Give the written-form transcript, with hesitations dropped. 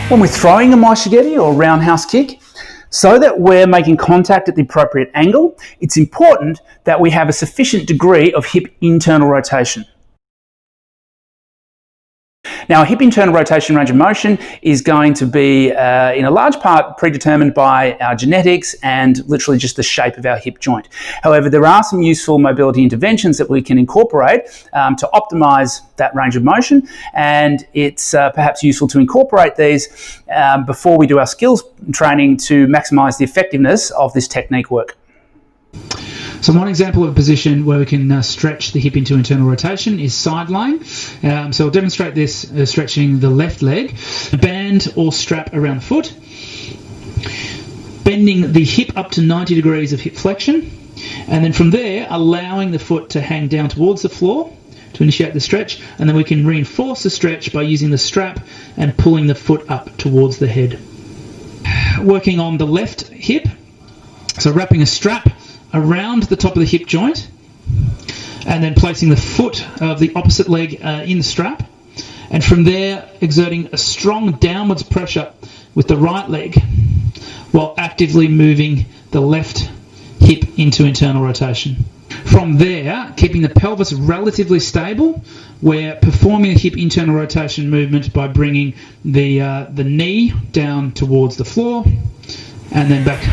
When we're throwing a maishigeri or roundhouse kick, so that we're making contact at the appropriate angle, it's important that we have a sufficient degree of hip internal rotation. Now, a hip internal rotation range of motion is going to be, in a large part, predetermined by our genetics and literally just the shape of our hip joint. However, there are some useful mobility interventions that we can incorporate to optimise that range of motion, and it's perhaps useful to incorporate these before we do our skills training to maximise the effectiveness of this technique work. So one example of a position where we can stretch the hip into internal rotation is side lying. So I'll demonstrate this stretching the left leg. A band or strap around the foot. Bending the hip up to 90 degrees of hip flexion. And then from there, allowing the foot to hang down towards the floor to initiate the stretch. And then we can reinforce the stretch by using the strap and pulling the foot up towards the head. Working on the left hip. So wrapping a strap around the top of the hip joint and then placing the foot of the opposite leg in the strap, and from there exerting a strong downwards pressure with the right leg while actively moving the left hip into internal rotation. From there, keeping the pelvis relatively stable, we're performing a hip internal rotation movement by bringing the knee down towards the floor and then back